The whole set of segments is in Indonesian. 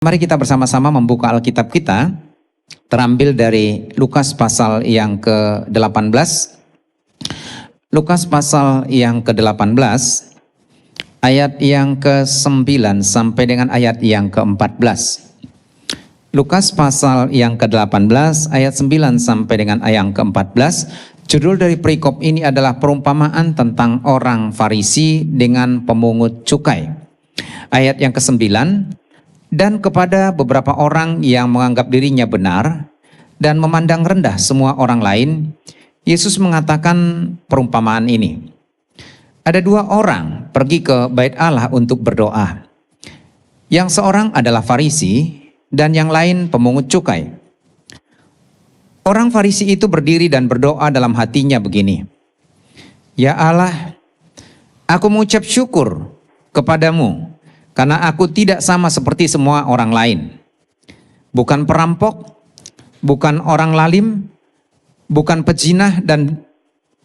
Mari kita bersama-sama membuka Alkitab kita, terambil dari Lukas pasal yang ke-18. Lukas pasal yang ke-18, ayat yang ke-9 sampai dengan ayat yang ke-14. Lukas pasal yang ke-18, ayat 9 sampai dengan ayat yang ke-14. Judul dari perikop ini adalah perumpamaan tentang orang Farisi dengan pemungut cukai. Ayat yang ke-9, dan kepada beberapa orang yang menganggap dirinya benar dan memandang rendah semua orang lain, Yesus mengatakan perumpamaan ini. Ada dua orang pergi ke bait Allah untuk berdoa. Yang seorang adalah Farisi dan yang lain pemungut cukai. Orang Farisi itu berdiri dan berdoa dalam hatinya begini. Ya Allah, aku mengucap syukur kepadamu karena aku tidak sama seperti semua orang lain. Bukan perampok, bukan orang lalim, bukan pezina, dan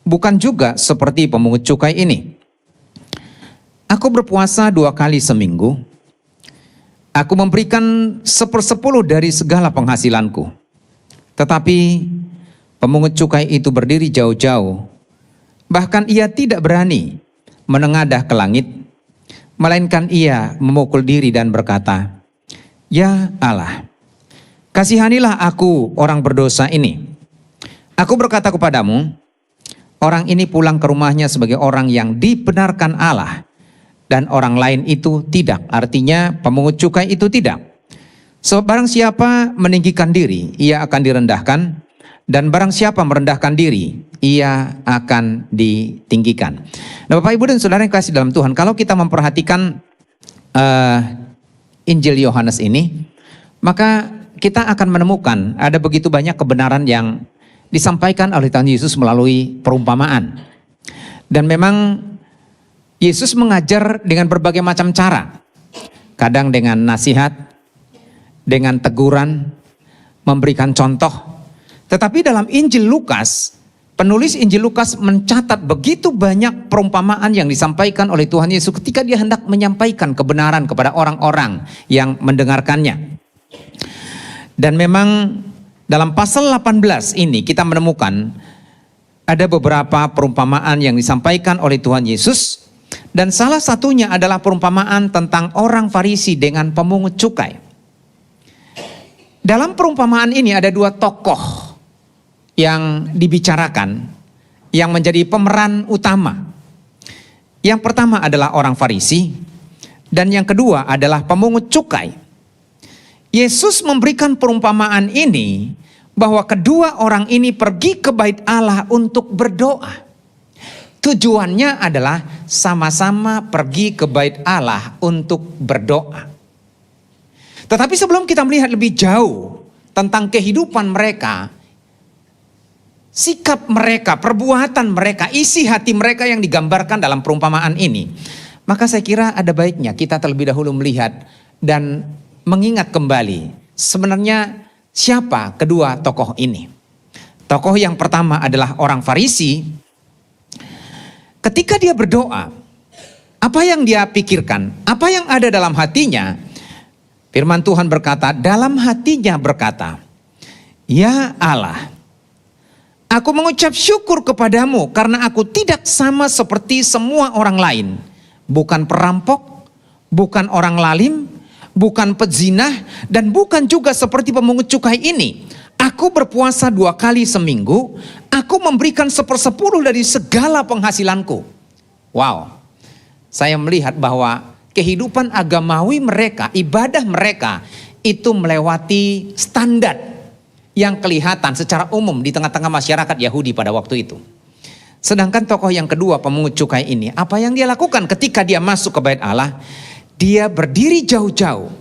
bukan juga seperti pemungut cukai ini. Aku berpuasa 2 kali seminggu. Aku memberikan 1/10 dari segala penghasilanku. Tetapi pemungut cukai itu berdiri jauh-jauh. Bahkan ia tidak berani menengadah ke langit, melainkan ia memukul diri dan berkata, Ya Allah, kasihanilah aku orang berdosa ini. Aku berkata kepadamu, orang ini pulang ke rumahnya sebagai orang yang dibenarkan Allah, dan orang lain itu tidak. Artinya pemungut cukai itu tidak. Sebab barang siapa meninggikan diri, ia akan direndahkan, dan barang siapa merendahkan diri, ia akan ditinggikan. Nah, Bapak Ibu dan Saudara yang kasih dalam Tuhan, kalau kita memperhatikan Injil Yohanes ini, maka kita akan menemukan ada begitu banyak kebenaran yang disampaikan oleh Tuhan Yesus melalui perumpamaan. Dan memang Yesus mengajar dengan berbagai macam cara. Kadang dengan nasihat, dengan teguran, memberikan contoh. Tetapi dalam Injil Lukas, penulis Injil Lukas mencatat begitu banyak perumpamaan yang disampaikan oleh Tuhan Yesus ketika dia hendak menyampaikan kebenaran kepada orang-orang yang mendengarkannya. Dan memang dalam pasal 18 ini kita menemukan ada beberapa perumpamaan yang disampaikan oleh Tuhan Yesus. Dan salah satunya adalah perumpamaan tentang orang Farisi dengan pemungut cukai. Dalam perumpamaan ini ada dua tokoh yang dibicarakan, yang menjadi pemeran utama. Yang pertama adalah orang Farisi, dan yang kedua adalah pemungut cukai. Yesus memberikan perumpamaan ini bahwa kedua orang ini pergi ke bait Allah untuk berdoa. Tujuannya adalah sama-sama pergi ke bait Allah untuk berdoa. Tetapi sebelum kita melihat lebih jauh tentang kehidupan mereka, sikap mereka, perbuatan mereka, isi hati mereka yang digambarkan dalam perumpamaan ini, maka saya kira ada baiknya kita terlebih dahulu melihat dan mengingat kembali sebenarnya siapa kedua tokoh ini. Tokoh yang pertama adalah orang Farisi. Ketika dia berdoa, apa yang dia pikirkan, apa yang ada dalam hatinya? Firman Tuhan berkata, dalam hatinya berkata, Ya Allah, aku mengucap syukur kepadamu karena aku tidak sama seperti semua orang lain. Bukan perampok, bukan orang lalim, bukan pezina, dan bukan juga seperti pemungut cukai ini. Aku berpuasa 2 kali seminggu, aku memberikan 1/10 dari segala penghasilanku. Wow, saya melihat bahwa kehidupan agamawi mereka, ibadah mereka itu melewati standar yang kelihatan secara umum di tengah-tengah masyarakat Yahudi pada waktu itu. Sedangkan tokoh yang kedua, pemungut cukai ini, apa yang dia lakukan ketika dia masuk ke bait Allah? Dia berdiri jauh-jauh,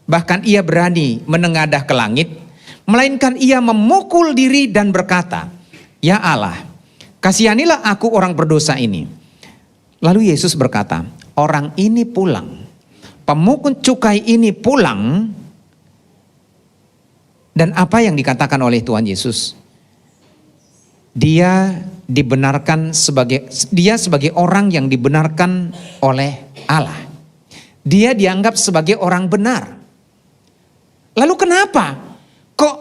bahkan ia berani menengadah ke langit, melainkan ia memukul diri dan berkata, Ya Allah, kasihanilah aku orang berdosa ini. Lalu Yesus berkata, orang ini pulang, pemungut cukai ini pulang, dan apa yang dikatakan oleh Tuhan Yesus? Dia sebagai orang yang dibenarkan oleh Allah. Dia dianggap sebagai orang benar. Lalu kenapa kok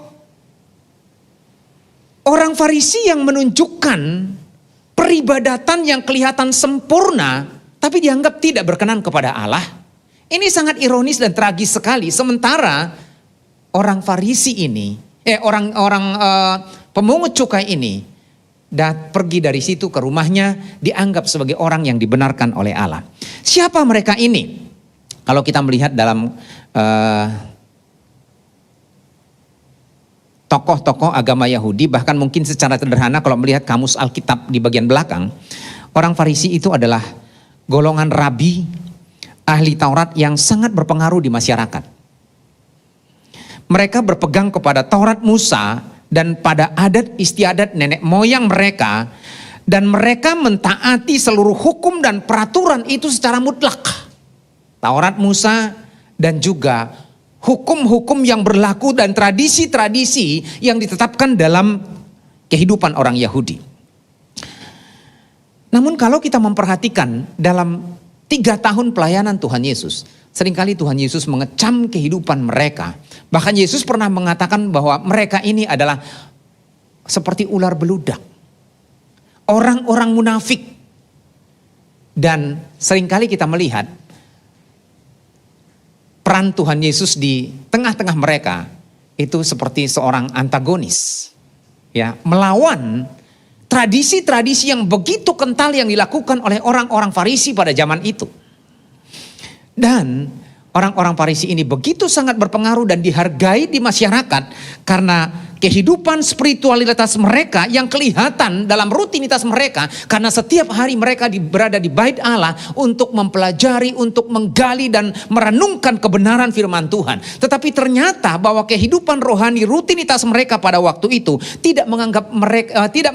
orang Farisi yang menunjukkan peribadatan yang kelihatan sempurna tapi dianggap tidak berkenan kepada Allah? Ini sangat ironis dan tragis sekali. Sementara orang Farisi ini, pemungut cukai ini pergi dari situ ke rumahnya, dianggap sebagai orang yang dibenarkan oleh Allah. Siapa mereka ini? Kalau kita melihat dalam tokoh-tokoh agama Yahudi, bahkan mungkin secara sederhana kalau melihat kamus Alkitab di bagian belakang, orang Farisi itu adalah golongan rabi, ahli Taurat yang sangat berpengaruh di masyarakat. Mereka berpegang kepada Taurat Musa dan pada adat istiadat nenek moyang mereka, dan mereka mentaati seluruh hukum dan peraturan itu secara mutlak. Taurat Musa dan juga hukum-hukum yang berlaku dan tradisi-tradisi yang ditetapkan dalam kehidupan orang Yahudi. Namun kalau kita memperhatikan dalam 3 tahun pelayanan Tuhan Yesus, seringkali Tuhan Yesus mengecam kehidupan mereka. Bahkan Yesus pernah mengatakan bahwa mereka ini adalah seperti ular beludak, orang-orang munafik. Dan seringkali kita melihat peran Tuhan Yesus di tengah-tengah mereka itu seperti seorang antagonis, ya, melawan tradisi-tradisi yang begitu kental yang dilakukan oleh orang-orang Farisi pada zaman itu. Dan orang-orang Farisi ini begitu sangat berpengaruh dan dihargai di masyarakat karena kehidupan spiritualitas mereka yang kelihatan dalam rutinitas mereka, karena setiap hari mereka berada di bait Allah untuk mempelajari, untuk menggali dan merenungkan kebenaran firman Tuhan. Tetapi ternyata bahwa kehidupan rohani rutinitas mereka pada waktu itu tidak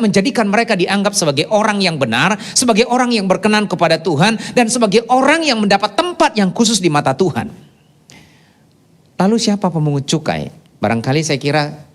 menjadikan mereka dianggap sebagai orang yang benar, sebagai orang yang berkenan kepada Tuhan, dan sebagai orang yang mendapat tempat yang khusus di mata Tuhan. Lalu siapa pemungut cukai? Barangkali saya kira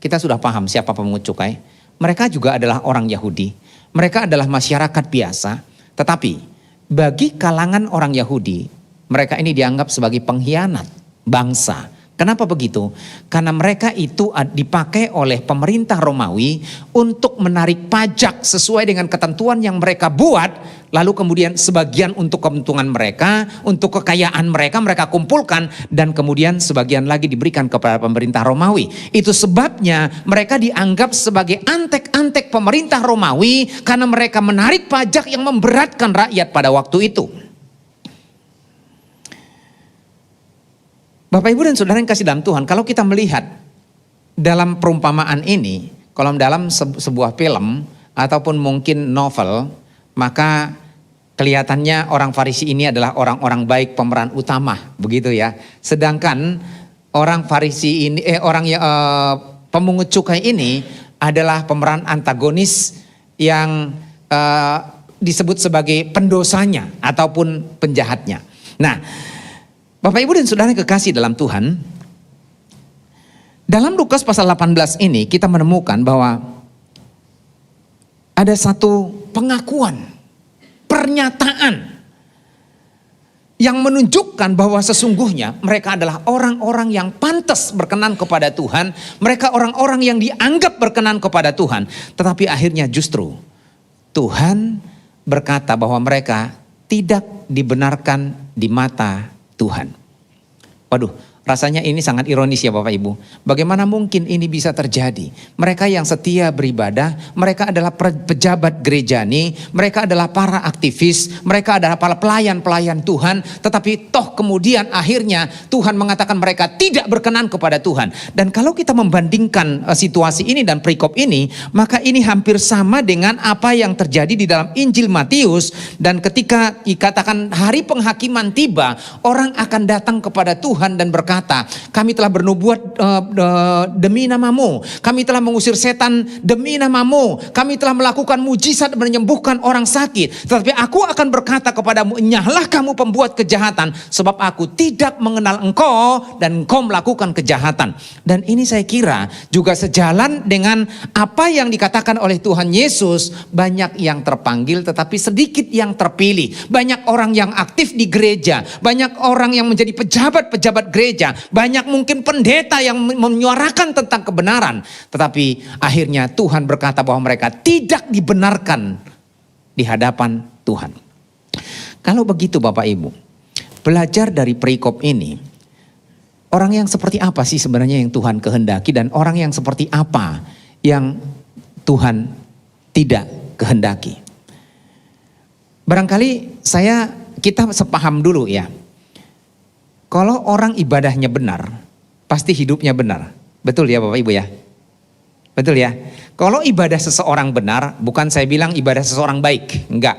kita sudah paham siapa pemungut cukai. Mereka juga adalah orang Yahudi. Mereka adalah masyarakat biasa. Tetapi bagi kalangan orang Yahudi, mereka ini dianggap sebagai pengkhianat bangsa. Kenapa begitu? Karena mereka itu dipakai oleh pemerintah Romawi untuk menarik pajak sesuai dengan ketentuan yang mereka buat. Lalu kemudian sebagian untuk keuntungan mereka, untuk kekayaan mereka, mereka kumpulkan. Dan kemudian sebagian lagi diberikan kepada pemerintah Romawi. Itu sebabnya mereka dianggap sebagai antek-antek pemerintah Romawi. Karena mereka menarik pajak yang memberatkan rakyat pada waktu itu. Bapak Ibu dan Saudara yang kasih dalam Tuhan, kalau kita melihat dalam perumpamaan ini, kalau dalam sebuah film ataupun mungkin novel, maka kelihatannya orang Farisi ini adalah orang-orang baik, pemeran utama, begitu ya. Sedangkan orang Farisi ini, pemungut cukai ini adalah pemeran antagonis yang disebut sebagai pendosanya ataupun penjahatnya. Nah, Bapak Ibu dan Saudara yang kekasih dalam Tuhan, dalam Lukas pasal 18 ini kita menemukan bahwa ada satu pengakuan, pernyataan yang menunjukkan bahwa sesungguhnya mereka adalah orang-orang yang pantas berkenan kepada Tuhan. Mereka orang-orang yang dianggap berkenan kepada Tuhan. Tetapi akhirnya justru Tuhan berkata bahwa mereka tidak dibenarkan di mata Tuhan. Waduh, rasanya ini sangat ironis ya Bapak Ibu. Bagaimana mungkin ini bisa terjadi? Mereka yang setia beribadah, mereka adalah pejabat gerejani, mereka adalah para aktivis, mereka adalah para pelayan-pelayan Tuhan. Tetapi toh kemudian akhirnya Tuhan mengatakan mereka tidak berkenan kepada Tuhan. Dan kalau kita membandingkan situasi ini dan perikop ini, maka ini hampir sama dengan apa yang terjadi di dalam Injil Matius. Dan ketika dikatakan hari penghakiman tiba, orang akan datang kepada Tuhan dan berkata, kami telah bernubuat demi namamu, kami telah mengusir setan demi namamu, kami telah melakukan mujizat menyembuhkan orang sakit. Tetapi aku akan berkata kepadamu, enyahlah kamu pembuat kejahatan, sebab aku tidak mengenal engkau dan engkau melakukan kejahatan. Dan ini saya kira juga sejalan dengan apa yang dikatakan oleh Tuhan Yesus. Banyak yang terpanggil tetapi sedikit yang terpilih. Banyak orang yang aktif di gereja, banyak orang yang menjadi pejabat-pejabat gereja, gereja, banyak mungkin pendeta yang menyuarakan tentang kebenaran. Tetapi akhirnya Tuhan berkata bahwa mereka tidak dibenarkan di hadapan Tuhan. Kalau begitu Bapak Ibu, belajar dari perikop ini, orang yang seperti apa sih sebenarnya yang Tuhan kehendaki dan orang yang seperti apa yang Tuhan tidak kehendaki. Barangkali kita sepaham dulu ya. Kalau orang ibadahnya benar, pasti hidupnya benar. Betul ya Bapak Ibu ya? Betul ya? Kalau ibadah seseorang benar, bukan saya bilang ibadah seseorang baik. Enggak.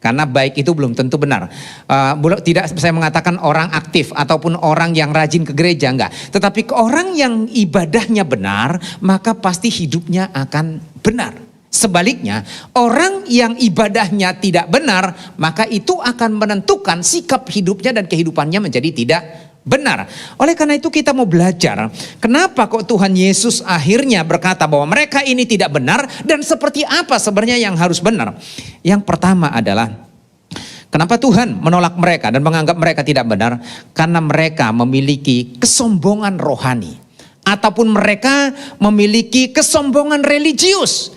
Karena baik itu belum tentu benar. Tidak saya mengatakan orang aktif ataupun orang yang rajin ke gereja, enggak. Tetapi orang yang ibadahnya benar, maka pasti hidupnya akan benar. Sebaliknya, orang yang ibadahnya tidak benar, maka itu akan menentukan sikap hidupnya dan kehidupannya menjadi tidak benar. Oleh karena itu kita mau belajar, kenapa kok Tuhan Yesus akhirnya berkata bahwa mereka ini tidak benar dan seperti apa sebenarnya yang harus benar. Yang pertama adalah, kenapa Tuhan menolak mereka dan menganggap mereka tidak benar? Karena mereka memiliki kesombongan rohani. Ataupun mereka memiliki kesombongan religius.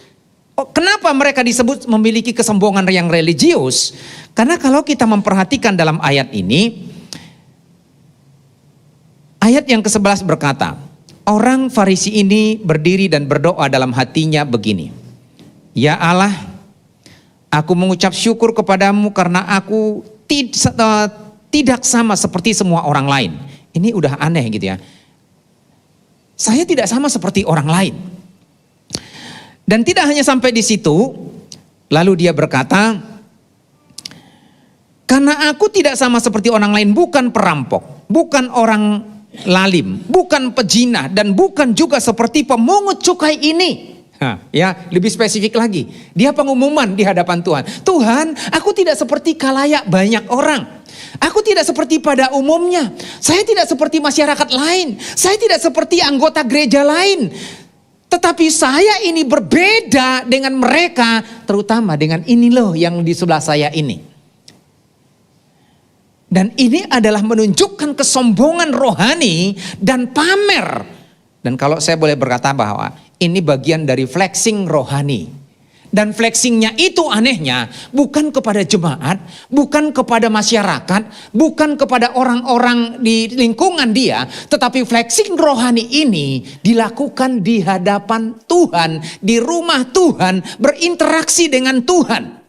Kenapa mereka disebut memiliki kesombongan yang religius? Karena kalau kita memperhatikan dalam ayat ini, ayat yang ke-11 berkata, orang Farisi ini berdiri dan berdoa dalam hatinya begini, ya Allah, aku mengucap syukur kepadamu karena aku tidak sama seperti semua orang lain. Ini udah aneh gitu ya. Saya tidak sama seperti orang lain. Dan tidak hanya sampai di situ, lalu dia berkata, karena aku tidak sama seperti orang lain, bukan perampok, bukan orang lalim, bukan pejinah, dan bukan juga seperti pemungut cukai ini. Ya, lebih spesifik lagi, dia pengumuman di hadapan Tuhan. Tuhan, aku tidak seperti khalayak banyak orang. Aku tidak seperti pada umumnya. Saya tidak seperti masyarakat lain. Saya tidak seperti anggota gereja lain. Tetapi saya ini berbeda dengan mereka, terutama dengan ini loh yang di sebelah saya ini. Dan ini adalah menunjukkan kesombongan rohani dan pamer. Dan kalau saya boleh berkata bahwa ini bagian dari flexing rohani. Dan flexingnya itu anehnya bukan kepada jemaat, bukan kepada masyarakat, bukan kepada orang-orang di lingkungan dia. Tetapi flexing rohani ini dilakukan di hadapan Tuhan, di rumah Tuhan, berinteraksi dengan Tuhan.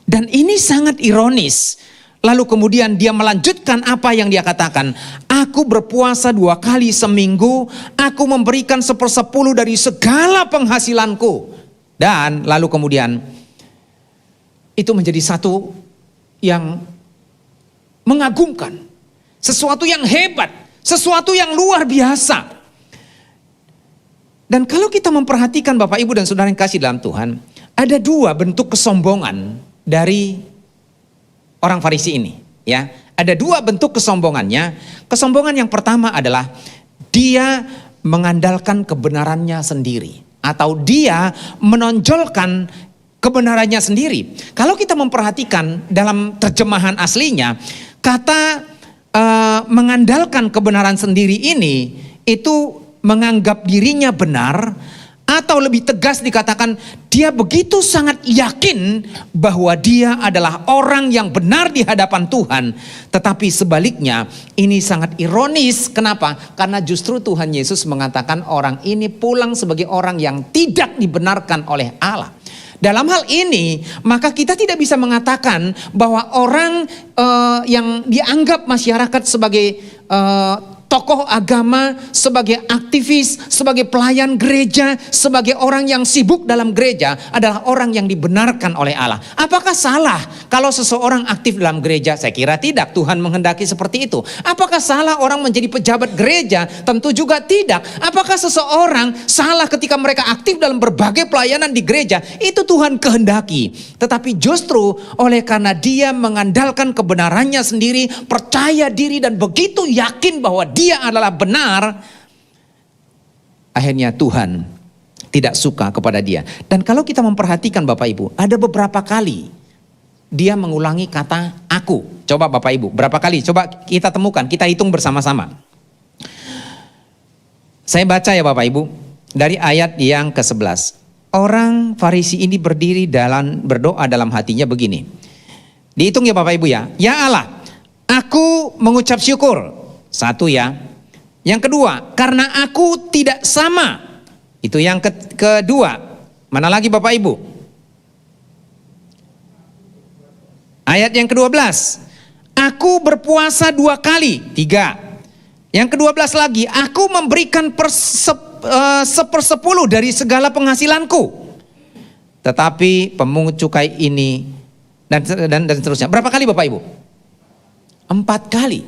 Dan ini sangat ironis. Lalu kemudian dia melanjutkan apa yang dia katakan. Aku berpuasa 2 kali seminggu, aku memberikan 1/10 dari segala penghasilanku. Dan lalu kemudian itu menjadi satu yang mengagumkan, sesuatu yang hebat, sesuatu yang luar biasa. Dan kalau kita memperhatikan Bapak Ibu dan Saudara yang kasih dalam Tuhan, ada 2 bentuk kesombongan dari orang Farisi ini, ya. Ada 2 bentuk kesombongannya. Kesombongan yang pertama adalah dia mengandalkan kebenarannya sendiri. Atau dia menonjolkan kebenarannya sendiri. Kalau kita memperhatikan dalam terjemahan aslinya, kata mengandalkan kebenaran sendiri ini, itu menganggap dirinya benar, atau lebih tegas dikatakan dia begitu sangat yakin bahwa dia adalah orang yang benar di hadapan Tuhan. Tetapi sebaliknya ini sangat ironis. Kenapa? Karena justru Tuhan Yesus mengatakan orang ini pulang sebagai orang yang tidak dibenarkan oleh Allah. Dalam hal ini maka kita tidak bisa mengatakan bahwa orang yang dianggap masyarakat sebagai tokoh agama, sebagai aktivis, sebagai pelayan gereja, sebagai orang yang sibuk dalam gereja adalah orang yang dibenarkan oleh Allah. Apakah salah kalau seseorang aktif dalam gereja? Saya kira tidak. Tuhan menghendaki seperti itu. Apakah salah orang menjadi pejabat gereja? Tentu juga tidak. Apakah seseorang salah ketika mereka aktif dalam berbagai pelayanan di gereja? Itu Tuhan kehendaki. Tetapi justru oleh karena dia mengandalkan kebenarannya sendiri, percaya diri dan begitu yakin bahwa dia adalah benar, akhirnya Tuhan tidak suka kepada dia. Dan kalau kita memperhatikan Bapak Ibu, ada beberapa kali dia mengulangi kata aku. Coba Bapak Ibu, berapa kali? Coba kita temukan, kita hitung bersama-sama. Saya baca ya Bapak Ibu, dari ayat yang ke-11. Orang Farisi ini berdiri berdoa dalam hatinya begini. Dihitung ya Bapak Ibu ya. Ya Allah, aku mengucap syukur. Satu ya. Yang kedua, karena aku tidak sama. Itu yang kedua. Mana lagi Bapak Ibu? Ayat yang ke-12. Aku berpuasa 2 kali. 3. Yang ke-12 lagi, aku memberikan 1/10 dari segala penghasilanku. Tetapi pemungut cukai ini dan seterusnya. Berapa kali Bapak Ibu? 4 kali.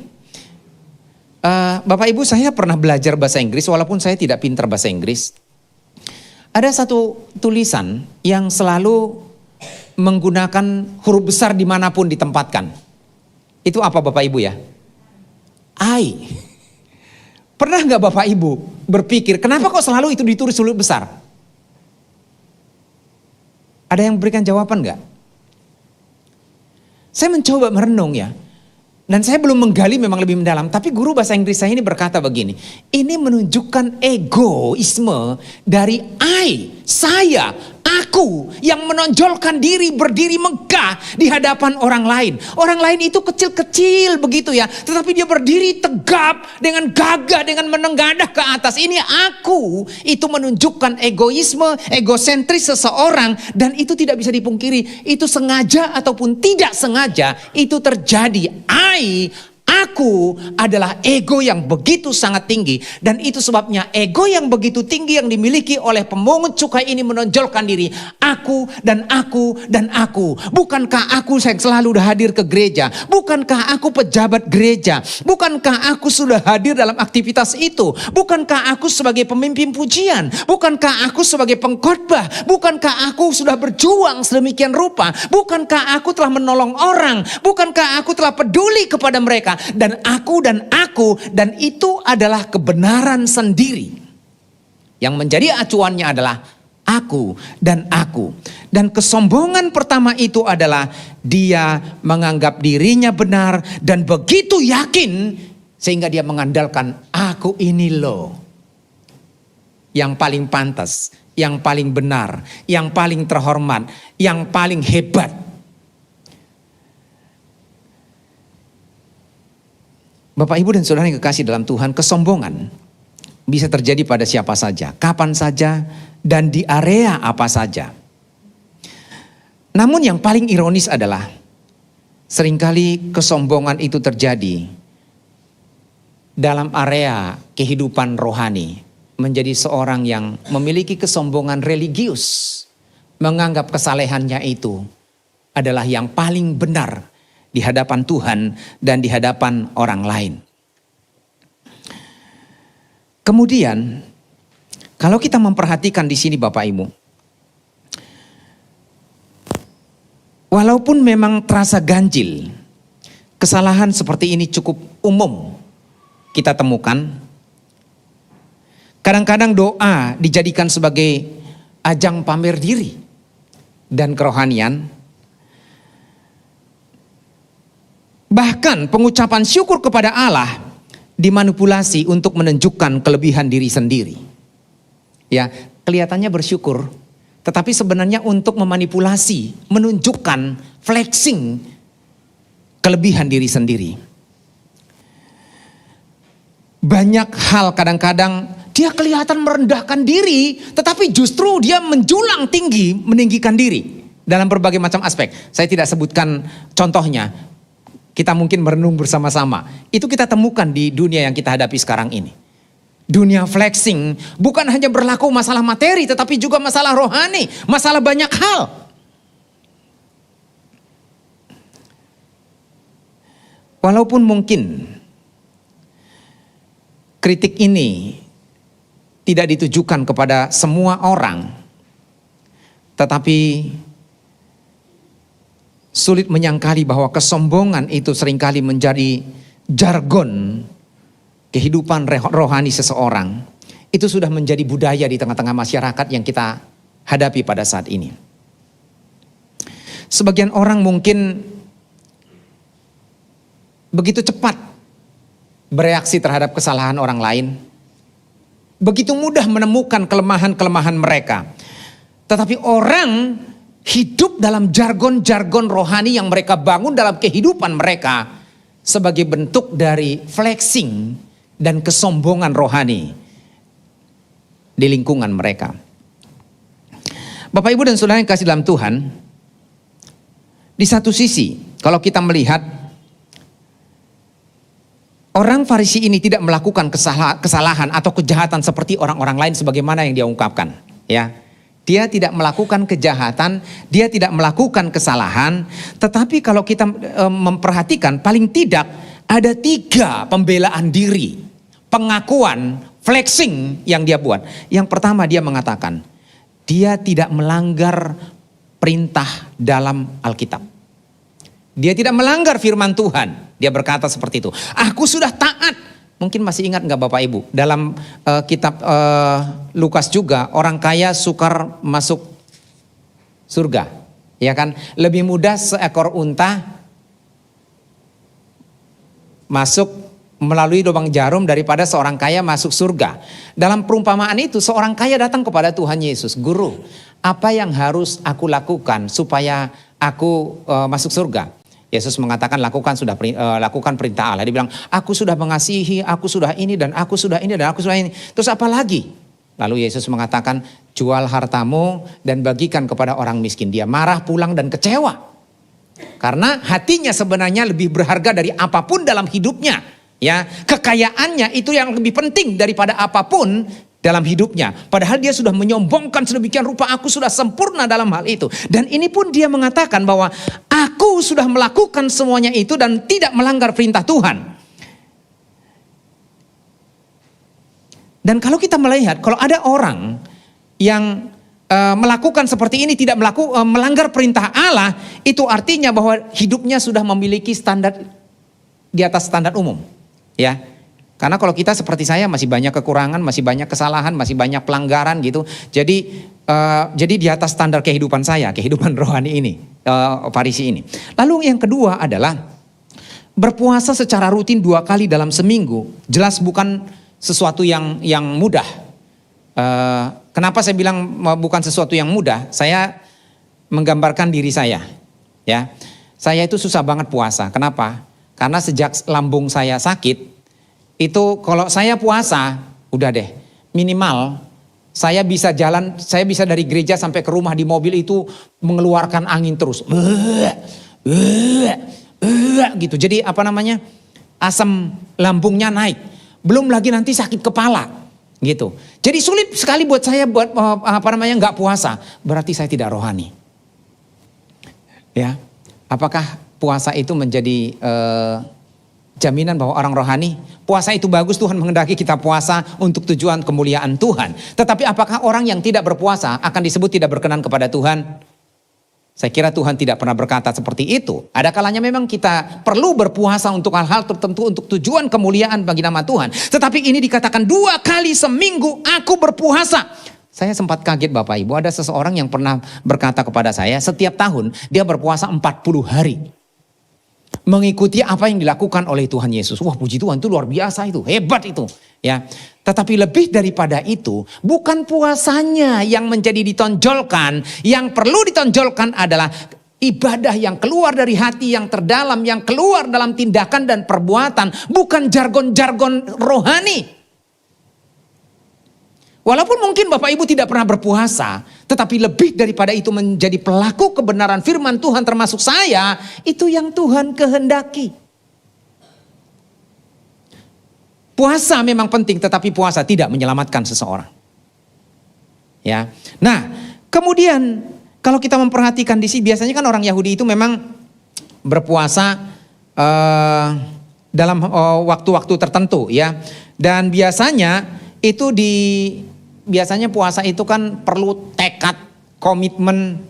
Bapak Ibu, saya pernah belajar bahasa Inggris walaupun saya tidak pintar bahasa Inggris. Ada satu tulisan yang selalu menggunakan huruf besar dimanapun ditempatkan. Itu apa Bapak Ibu ya? I. Pernah nggak Bapak Ibu berpikir, kenapa kok selalu itu ditulis huruf besar? Ada yang memberikan jawaban nggak? Saya mencoba merenung ya. Dan saya belum menggali memang lebih mendalam. Tapi guru bahasa Inggris saya ini berkata begini. Ini menunjukkan egoisme dari I, saya, aku yang menonjolkan diri, berdiri megah di hadapan orang lain. Orang lain itu kecil-kecil begitu ya. Tetapi dia berdiri tegap dengan gagah, dengan menenggadah ke atas. Ini aku. Itu menunjukkan egoisme, egosentris seseorang. Dan itu tidak bisa dipungkiri. Itu sengaja ataupun tidak sengaja itu terjadi. Aku adalah ego yang begitu sangat tinggi. Dan itu sebabnya ego yang begitu tinggi yang dimiliki oleh pemungut cukai ini menonjolkan diri. Aku dan aku dan aku. Bukankah aku yang selalu hadir ke gereja? Bukankah aku pejabat gereja? Bukankah aku sudah hadir dalam aktivitas itu? Bukankah aku sebagai pemimpin pujian? Bukankah aku sebagai pengkhotbah? Bukankah aku sudah berjuang sedemikian rupa? Bukankah aku telah menolong orang? Bukankah aku telah peduli kepada mereka? Dan aku, dan itu adalah kebenaran sendiri. Yang menjadi acuannya adalah aku dan aku. Dan kesombongan pertama itu adalah dia menganggap dirinya benar dan begitu yakin sehingga dia mengandalkan aku ini loh yang paling pantas, yang paling benar, yang paling terhormat, yang paling hebat. Bapak Ibu dan Saudara yang kekasih dalam Tuhan, kesombongan bisa terjadi pada siapa saja, kapan saja, dan di area apa saja. Namun yang paling ironis adalah seringkali kesombongan itu terjadi dalam area kehidupan rohani. Menjadi seorang yang memiliki kesombongan religius, menganggap kesalehannya itu adalah yang paling benar di hadapan Tuhan dan di hadapan orang lain. Kemudian, kalau kita memperhatikan di sini Bapak Ibu, walaupun memang terasa ganjil, kesalahan seperti ini cukup umum kita temukan. Kadang-kadang doa dijadikan sebagai ajang pamer diri dan kerohanian. Bahkan pengucapan syukur kepada Allah dimanipulasi untuk menunjukkan kelebihan diri sendiri. Ya, kelihatannya bersyukur, tetapi sebenarnya untuk memanipulasi, menunjukkan, flexing kelebihan diri sendiri. Banyak hal kadang-kadang dia kelihatan merendahkan diri, tetapi justru dia menjulang tinggi, meninggikan diri dalam berbagai macam aspek. Saya tidak sebutkan contohnya. Kita mungkin merenung bersama-sama. Itu kita temukan di dunia yang kita hadapi sekarang ini. Dunia flexing bukan hanya berlaku masalah materi, tetapi juga masalah rohani, masalah banyak hal. Walaupun mungkin kritik ini tidak ditujukan kepada semua orang, tetapi sulit menyangkali bahwa kesombongan itu seringkali menjadi jargon kehidupan rohani seseorang. Itu sudah menjadi budaya di tengah-tengah masyarakat yang kita hadapi pada saat ini. sebagian orang mungkin begitu cepat bereaksi terhadap kesalahan orang lain. Begitu mudah menemukan kelemahan-kelemahan mereka. Tetapi orang hidup dalam jargon-jargon rohani yang mereka bangun dalam kehidupan mereka sebagai bentuk dari flexing dan kesombongan rohani di lingkungan mereka. Bapak, Ibu, dan saudara yang kasih dalam Tuhan, di satu sisi kalau kita melihat orang Farisi ini tidak melakukan kesalahan atau kejahatan seperti orang-orang lain sebagaimana yang dia ungkapkan, ya. Dia tidak melakukan kejahatan, dia tidak melakukan kesalahan, tetapi kalau kita memperhatikan paling tidak ada 3 pembelaan diri, pengakuan, flexing yang dia buat. Yang pertama, dia mengatakan dia tidak melanggar perintah dalam Alkitab. Dia tidak melanggar firman Tuhan. Dia berkata seperti itu. Aku sudah taat. Mungkin masih ingat nggak Bapak Ibu? Dalam kitab Lukas juga, orang kaya sukar masuk surga. Ya kan? Lebih mudah seekor unta masuk melalui lubang jarum daripada seorang kaya masuk surga. Dalam perumpamaan itu, seorang kaya datang kepada Tuhan Yesus. Guru, apa yang harus aku lakukan supaya aku masuk surga? Yesus mengatakan lakukan perintah Allah. Dia bilang, aku sudah mengasihi, aku sudah ini dan aku sudah ini dan aku sudah ini. Terus apa lagi? Lalu Yesus mengatakan, jual hartamu dan bagikan kepada orang miskin. Dia marah, pulang dan kecewa. Karena hatinya sebenarnya lebih berharga dari apapun dalam hidupnya. Ya, kekayaannya itu yang lebih penting daripada apapun dalam hidupnya. Padahal dia sudah menyombongkan sedemikian rupa, aku sudah sempurna dalam hal itu. Dan ini pun dia mengatakan bahwa aku sudah melakukan semuanya itu dan tidak melanggar perintah Tuhan. Dan kalau kita melihat, kalau ada orang yang melakukan seperti ini, tidak melanggar perintah Allah, itu artinya bahwa hidupnya sudah memiliki standar di atas standar umum. Ya, karena kalau kita seperti saya masih banyak kekurangan, masih banyak kesalahan, masih banyak pelanggaran gitu. Jadi di atas standar kehidupan saya, kehidupan rohani ini, Farisi ini. Lalu yang kedua adalah berpuasa secara rutin 2 kali dalam seminggu. Jelas bukan sesuatu yang mudah. Kenapa saya bilang bukan sesuatu yang mudah? Saya menggambarkan diri saya. Ya, saya itu susah banget puasa. Kenapa? Karena sejak lambung saya sakit, itu kalau saya puasa, udah deh, minimal saya bisa jalan, saya bisa dari gereja sampai ke rumah di mobil itu mengeluarkan angin terus. Gitu. Jadi apa namanya? Asam lambungnya naik. Belum lagi nanti sakit kepala. Gitu. Jadi sulit sekali buat saya buat nggak puasa. Berarti saya tidak rohani. Ya. Apakah puasa itu menjadi jaminan bahwa orang rohani? Puasa itu bagus, Tuhan menghendaki kita puasa untuk tujuan kemuliaan Tuhan. Tetapi apakah orang yang tidak berpuasa akan disebut tidak berkenan kepada Tuhan? Saya kira Tuhan tidak pernah berkata seperti itu. Ada kalanya memang kita perlu berpuasa untuk hal-hal tertentu untuk tujuan kemuliaan bagi nama Tuhan. Tetapi ini dikatakan 2 kali seminggu aku berpuasa. Saya sempat kaget Bapak Ibu, ada seseorang yang pernah berkata kepada saya, setiap tahun dia berpuasa 40 hari. Mengikuti apa yang dilakukan oleh Tuhan Yesus. Wah, puji Tuhan, itu luar biasa, itu hebat itu. Ya, tetapi lebih daripada itu, bukan puasanya yang menjadi ditonjolkan. Yang perlu ditonjolkan adalah ibadah yang keluar dari hati yang terdalam, yang keluar dalam tindakan dan perbuatan, bukan jargon-jargon rohani. Walaupun mungkin Bapak Ibu tidak pernah berpuasa, tetapi lebih daripada itu menjadi pelaku kebenaran firman Tuhan termasuk saya, itu yang Tuhan kehendaki. Puasa memang penting, tetapi puasa tidak menyelamatkan seseorang. Ya. Nah, kemudian kalau kita memperhatikan di sini, biasanya kan orang Yahudi itu memang berpuasa dalam waktu-waktu tertentu, ya. Dan biasanya itu biasanya puasa itu kan perlu tekad, komitmen,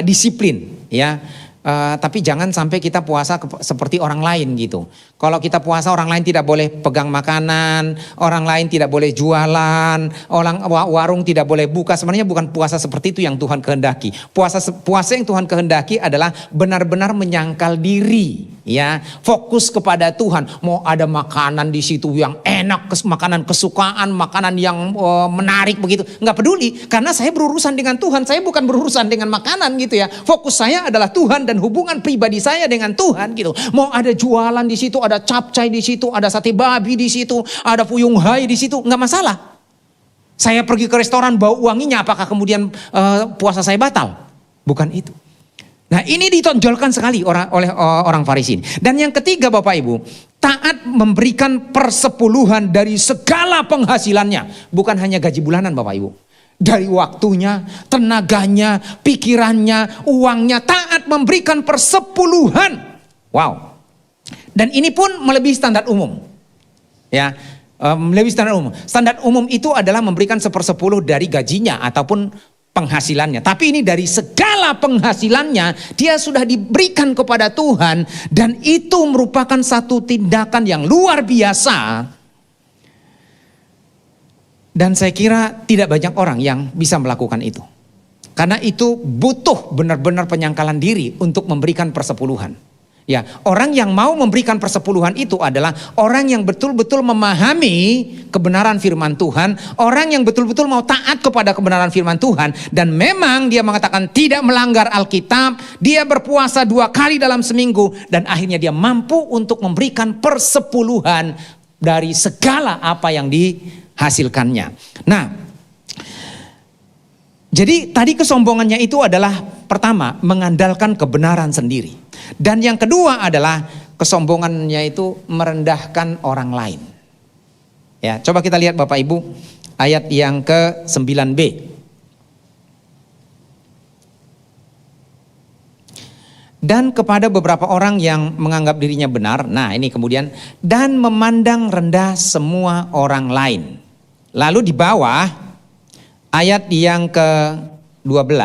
disiplin, ya. Tapi jangan sampai kita puasa seperti orang lain gitu. Kalau kita puasa, orang lain tidak boleh pegang makanan, orang lain tidak boleh jualan, warung tidak boleh buka. Sebenarnya bukan puasa seperti itu yang Tuhan kehendaki. Puasa yang Tuhan kehendaki adalah benar-benar menyangkal diri, ya, fokus kepada Tuhan. Mau ada makanan di situ yang enak, makanan kesukaan, makanan yang menarik begitu, nggak peduli, karena saya berurusan dengan Tuhan. Saya bukan berurusan dengan makanan gitu ya. Fokus saya adalah Tuhan dan hubungan pribadi saya dengan Tuhan gitu. Mau ada jualan di situ, ada capcay di situ, ada sate babi di situ, ada fuyung hai di situ, nggak masalah. Saya pergi ke restoran bau wanginya, apakah kemudian puasa saya batal? Bukan itu. Nah, ini ditonjolkan sekali oleh orang Farisi. Dan yang ketiga Bapak Ibu, taat memberikan persepuluhan dari segala penghasilannya. Bukan hanya gaji bulanan Bapak Ibu. Dari waktunya, tenaganya, pikirannya, uangnya, taat memberikan persepuluhan. Wow. Dan ini pun melebihi standar umum. Ya, melebihi standar umum. Standar umum itu adalah memberikan 1/10 dari gajinya ataupun penghasilannya. Tapi ini dari segala penghasilannya dia sudah diberikan kepada Tuhan, dan itu merupakan satu tindakan yang luar biasa. Dan saya kira tidak banyak orang yang bisa melakukan itu. Karena itu butuh benar-benar penyangkalan diri untuk memberikan persepuluhan. Ya, orang yang mau memberikan persepuluhan itu adalah orang yang betul-betul memahami kebenaran firman Tuhan, orang yang betul-betul mau taat kepada kebenaran firman Tuhan, dan memang dia mengatakan tidak melanggar Alkitab, dia berpuasa 2 kali dalam seminggu, dan akhirnya dia mampu untuk memberikan persepuluhan dari segala apa yang dihasilkannya. Nah, jadi tadi kesombongannya itu adalah pertama mengandalkan kebenaran sendiri. Dan yang kedua adalah kesombongannya itu merendahkan orang lain. Ya, coba kita lihat Bapak Ibu ayat yang ke-9b. Dan kepada beberapa orang yang menganggap dirinya benar, nah ini kemudian, dan memandang rendah semua orang lain. Lalu di bawah ayat yang ke-12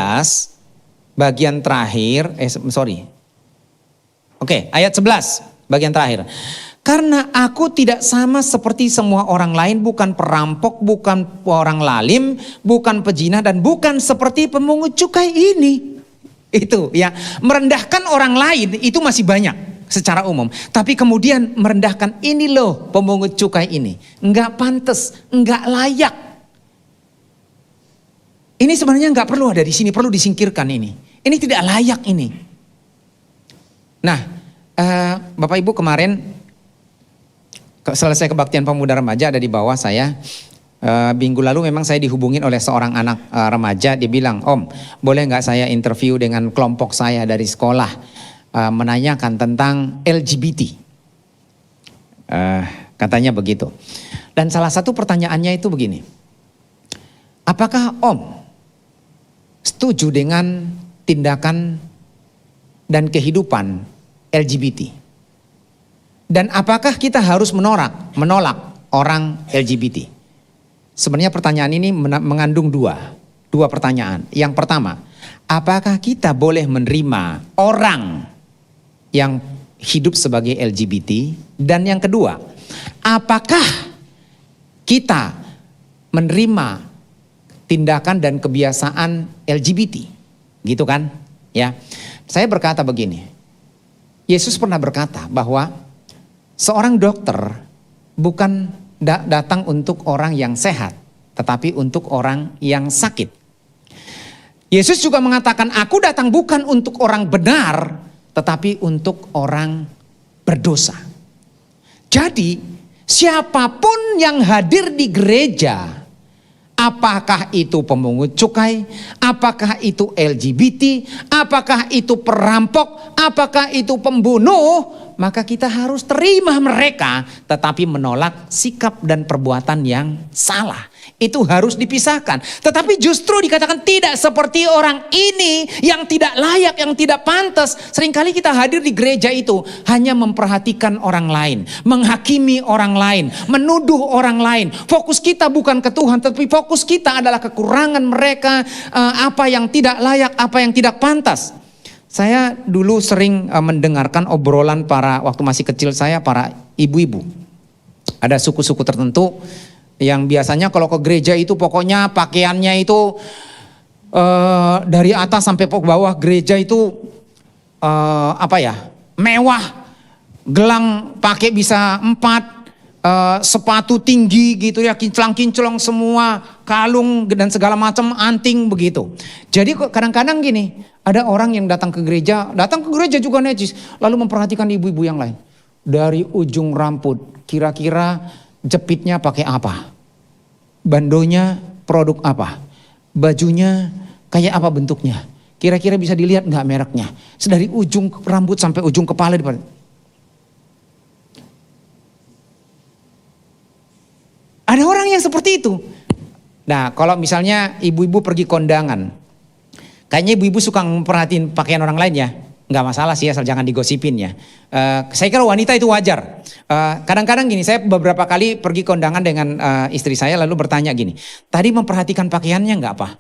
bagian terakhir, ayat 11 bagian terakhir. Karena aku tidak sama seperti semua orang lain, bukan perampok, bukan orang lalim, bukan pezina, dan bukan seperti pemungut cukai ini. Itu ya, merendahkan orang lain itu masih banyak secara umum. Tapi kemudian merendahkan ini loh pemungut cukai ini. Enggak pantas, enggak layak. Ini sebenarnya enggak perlu ada di sini, perlu disingkirkan ini. Ini tidak layak ini. Nah, Bapak Ibu kemarin selesai kebaktian pemuda remaja ada di bawah saya. Minggu lalu memang saya dihubungin oleh seorang anak remaja. Dia bilang, Om, boleh nggak saya interview dengan kelompok saya dari sekolah, menanyakan tentang LGBT. Katanya begitu. Dan salah satu pertanyaannya itu begini, apakah Om setuju dengan tindakan dan kehidupan LGBT? Dan apakah kita harus menolak orang LGBT? Sebenarnya pertanyaan ini mengandung dua pertanyaan. Yang pertama, apakah kita boleh menerima orang yang hidup sebagai LGBT? Dan yang kedua, apakah kita menerima tindakan dan kebiasaan LGBT? Gitu kan? Ya. Saya berkata begini, Yesus pernah berkata bahwa seorang dokter bukan datang untuk orang yang sehat, tetapi untuk orang yang sakit. Yesus juga mengatakan, aku datang bukan untuk orang benar, tetapi untuk orang berdosa. Jadi siapapun yang hadir di gereja, apakah itu pemungut cukai, apakah itu LGBT, apakah itu perampok, apakah itu pembunuh, maka kita harus terima mereka, tetapi menolak sikap dan perbuatan yang salah. Itu harus dipisahkan. Tetapi justru dikatakan tidak seperti orang ini yang tidak layak, yang tidak pantas. Seringkali kita hadir di gereja itu hanya memperhatikan orang lain, menghakimi orang lain, menuduh orang lain. Fokus kita bukan ke Tuhan, tapi fokus kita adalah kekurangan mereka, apa yang tidak layak, apa yang tidak pantas. Saya dulu sering mendengarkan obrolan waktu masih kecil saya, para ibu-ibu. Ada suku-suku tertentu yang biasanya kalau ke gereja itu pokoknya pakaiannya itu dari atas sampai ke bawah gereja itu mewah, gelang pakai bisa 4, sepatu tinggi gitu ya, kinclong-kinclong semua, kalung dan segala macam, anting begitu. Jadi kadang-kadang gini, ada orang yang datang ke gereja juga najis, lalu memperhatikan ibu-ibu yang lain. Dari ujung rambut, kira-kira jepitnya pakai apa? Bandonya produk apa? Bajunya kayak apa bentuknya? Kira-kira bisa dilihat nggak mereknya? Dari ujung rambut sampai ujung kepala. Ada orang yang seperti itu. Nah, kalau misalnya ibu-ibu pergi kondangan, kayaknya ibu-ibu suka memperhatiin pakaian orang lain ya. Nggak masalah sih, asal jangan digosipin ya. Saya kira wanita itu wajar. Kadang-kadang gini, saya beberapa kali pergi kondangan dengan istri saya lalu bertanya gini, tadi memperhatikan pakaiannya nggak apa?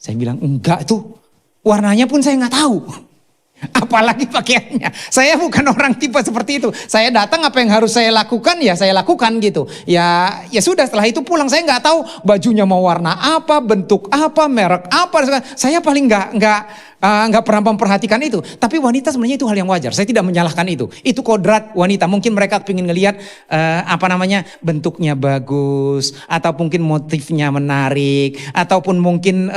Saya bilang enggak tuh, warnanya pun saya nggak tahu. Apalagi pakaiannya. Saya bukan orang tipe seperti itu. Saya datang, apa yang harus saya lakukan ya saya lakukan gitu. Ya sudah, setelah itu pulang saya nggak tahu bajunya mau warna apa, bentuk apa, merek apa. Saya paling nggak pernah memperhatikan itu. Tapi wanita sebenarnya itu hal yang wajar. Saya tidak menyalahkan itu. Itu kodrat wanita. Mungkin mereka ingin ngelihat bentuknya bagus, atau mungkin motifnya menarik, ataupun mungkin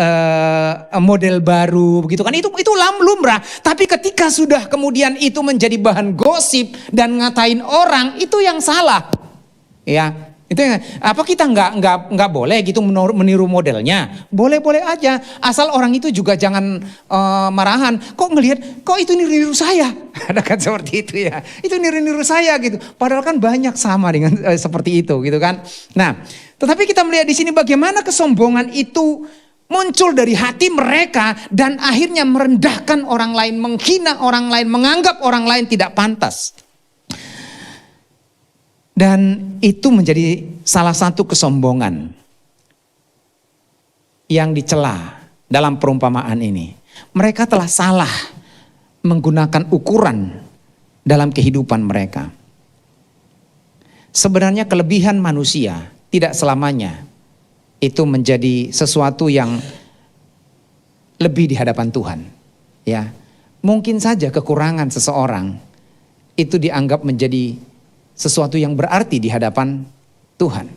model baru begitu kan. Itu lumrah. Tapi ketika sudah kemudian itu menjadi bahan gosip dan ngatain orang, itu yang salah. Ya. Itu apa, kita nggak boleh gitu meniru modelnya? Boleh aja, asal orang itu juga jangan marahan. Kok ngelihat, kok itu niru saya? Ada kan seperti itu ya? Itu niru saya gitu. Padahal kan banyak sama dengan seperti itu gitu kan? Nah, tetapi kita melihat di sini bagaimana kesombongan itu muncul dari hati mereka dan akhirnya merendahkan orang lain, menghina orang lain, menganggap orang lain tidak pantas. Dan itu menjadi salah satu kesombongan yang dicela dalam perumpamaan ini. Mereka telah salah menggunakan ukuran dalam kehidupan mereka. Sebenarnya kelebihan manusia tidak selamanya itu menjadi sesuatu yang lebih di hadapan Tuhan. Ya, mungkin saja kekurangan seseorang itu dianggap menjadi sesuatu yang berarti di hadapan Tuhan.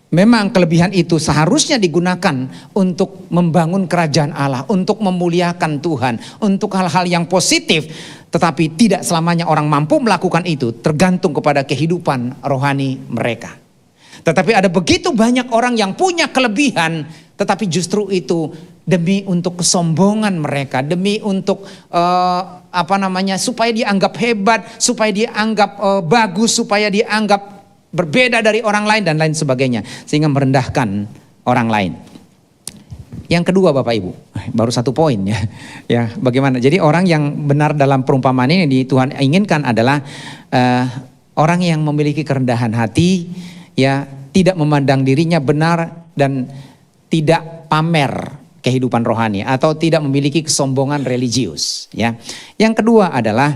Memang kelebihan itu seharusnya digunakan untuk membangun kerajaan Allah, untuk memuliakan Tuhan, untuk hal-hal yang positif. Tetapi tidak selamanya orang mampu melakukan itu, tergantung kepada kehidupan rohani mereka. Tetapi ada begitu banyak orang yang punya kelebihan, tetapi justru itu demi untuk kesombongan mereka, demi untuk supaya dianggap hebat, supaya dianggap bagus, supaya dianggap berbeda dari orang lain dan lain sebagainya, sehingga merendahkan orang lain. Yang kedua, Bapak Ibu, baru 1 poin ya. Ya, bagaimana? Jadi orang yang benar dalam perumpamaan ini Tuhan inginkan adalah orang yang memiliki kerendahan hati, ya, tidak memandang dirinya benar dan tidak pamer kehidupan rohani atau tidak memiliki kesombongan religius, ya. Yang kedua adalah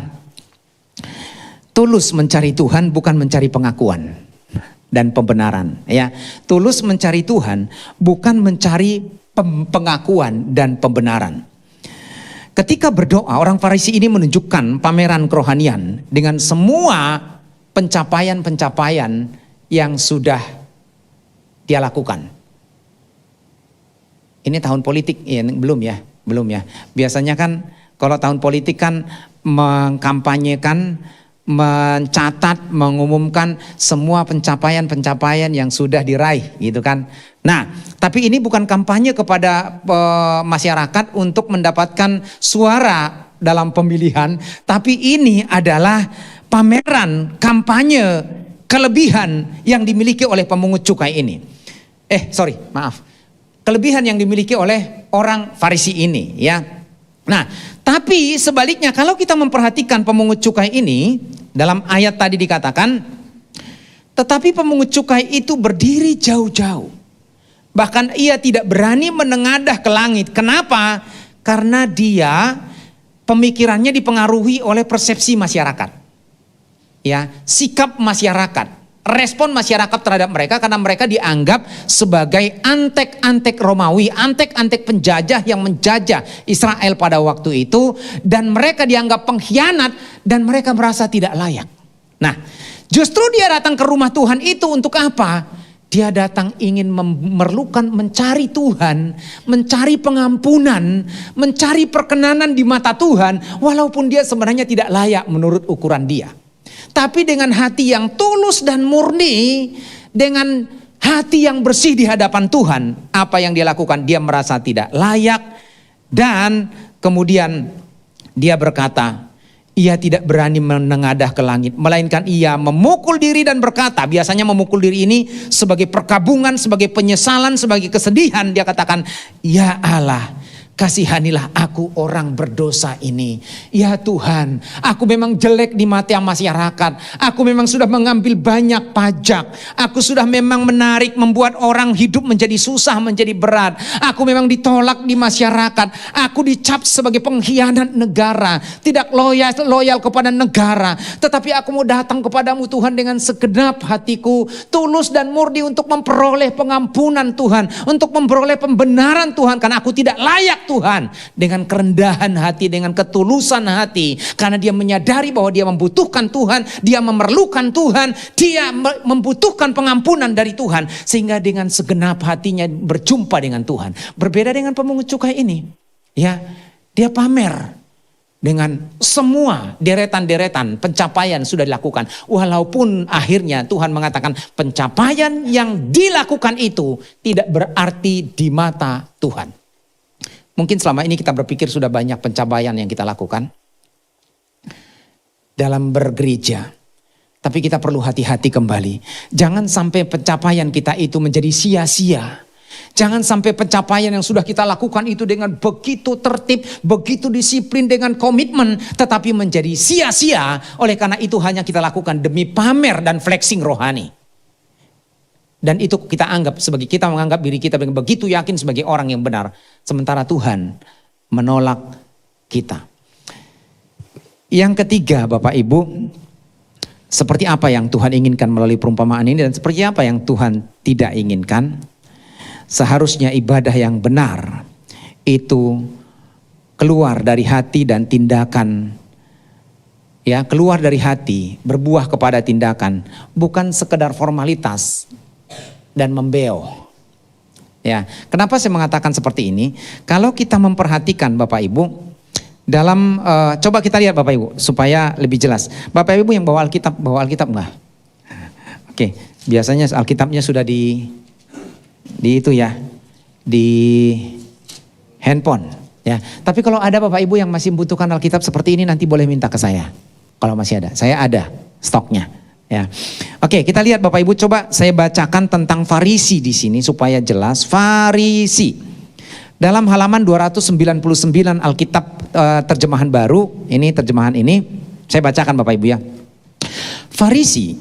tulus mencari Tuhan, bukan mencari pengakuan dan pembenaran, ya. Tulus mencari Tuhan, bukan mencari pengakuan dan pembenaran. Ketika berdoa, orang Farisi ini menunjukkan pameran kerohanian dengan semua pencapaian-pencapaian yang sudah dia lakukan. Ini tahun politik ya, belum ya. Biasanya kan kalau tahun politik kan mengkampanyekan, mencatat, mengumumkan semua pencapaian-pencapaian yang sudah diraih gitu kan. Nah, tapi ini bukan kampanye kepada masyarakat untuk mendapatkan suara dalam pemilihan, tapi ini adalah pameran, kampanye, kelebihan yang dimiliki oleh pemungut cukai ini. Kelebihan yang dimiliki oleh orang Farisi ini, ya. Nah, tapi sebaliknya kalau kita memperhatikan pemungut cukai ini, dalam ayat tadi dikatakan, tetapi pemungut cukai itu berdiri jauh-jauh. Bahkan ia tidak berani menengadah ke langit. Kenapa? Karena dia pemikirannya dipengaruhi oleh persepsi masyarakat. Ya, sikap masyarakat, respon masyarakat terhadap mereka karena mereka dianggap sebagai antek-antek Romawi, antek-antek penjajah yang menjajah Israel pada waktu itu, dan mereka dianggap pengkhianat dan mereka merasa tidak layak. Nah, justru dia datang ke rumah Tuhan itu untuk apa? Dia datang ingin memerlukan, mencari Tuhan, mencari pengampunan, mencari perkenanan di mata Tuhan, walaupun dia sebenarnya tidak layak menurut ukuran dia. Tapi dengan hati yang tulus dan murni, dengan hati yang bersih di hadapan Tuhan, apa yang dia lakukan? Dia merasa tidak layak, dan kemudian dia berkata, ia tidak berani menengadah ke langit, melainkan ia memukul diri dan berkata, biasanya memukul diri ini sebagai perkabungan, sebagai penyesalan, sebagai kesedihan. Dia katakan, ya Allah, kasihanilah aku orang berdosa ini. Ya Tuhan, aku memang jelek di mata masyarakat. Aku memang sudah mengambil banyak pajak. Aku sudah memang menarik, membuat orang hidup menjadi susah, menjadi berat. Aku memang ditolak di masyarakat. Aku dicap sebagai pengkhianat negara, tidak loyal kepada negara. Tetapi aku mau datang kepadamu Tuhan dengan segenap hatiku, tulus dan murni untuk memperoleh pengampunan Tuhan, untuk memperoleh pembenaran Tuhan, karena aku tidak layak Tuhan. Dengan kerendahan hati, dengan ketulusan hati, karena dia menyadari bahwa dia membutuhkan Tuhan, dia memerlukan Tuhan, dia membutuhkan pengampunan dari Tuhan, sehingga dengan segenap hatinya berjumpa dengan Tuhan. Berbeda dengan pemungut cukai ini, ya, dia pamer dengan semua deretan-deretan pencapaian sudah dilakukan, walaupun akhirnya Tuhan mengatakan pencapaian yang dilakukan itu tidak berarti di mata Tuhan. Mungkin selama ini kita berpikir sudah banyak pencapaian yang kita lakukan dalam bergereja. Tapi kita perlu hati-hati kembali. Jangan sampai pencapaian kita itu menjadi sia-sia. Jangan sampai pencapaian yang sudah kita lakukan itu dengan begitu tertib, begitu disiplin, dengan komitmen, tetapi menjadi sia-sia. Oleh karena itu hanya kita lakukan demi pamer dan flexing rohani. Dan itu kita menganggap diri kita begitu yakin sebagai orang yang benar. Sementara Tuhan menolak kita. Yang ketiga, Bapak Ibu, seperti apa yang Tuhan inginkan melalui perumpamaan ini dan seperti apa yang Tuhan tidak inginkan. Seharusnya ibadah yang benar itu keluar dari hati dan tindakan. Ya, keluar dari hati, berbuah kepada tindakan, bukan sekedar formalitas dan membeo. Ya, kenapa saya mengatakan seperti ini? Kalau kita memperhatikan Bapak Ibu, dalam coba kita lihat Bapak Ibu supaya lebih jelas. Bapak Ibu yang bawa Alkitab enggak? Oke, biasanya Alkitabnya sudah di itu ya, di handphone ya. Tapi kalau ada Bapak Ibu yang masih membutuhkan Alkitab seperti ini, nanti boleh minta ke saya. Kalau masih ada, saya ada stoknya. Ya. Oke, kita lihat Bapak Ibu, coba saya bacakan tentang Farisi di sini supaya jelas. Farisi. Dalam halaman 299 Alkitab terjemahan baru, ini terjemahan ini saya bacakan Bapak Ibu ya. Farisi,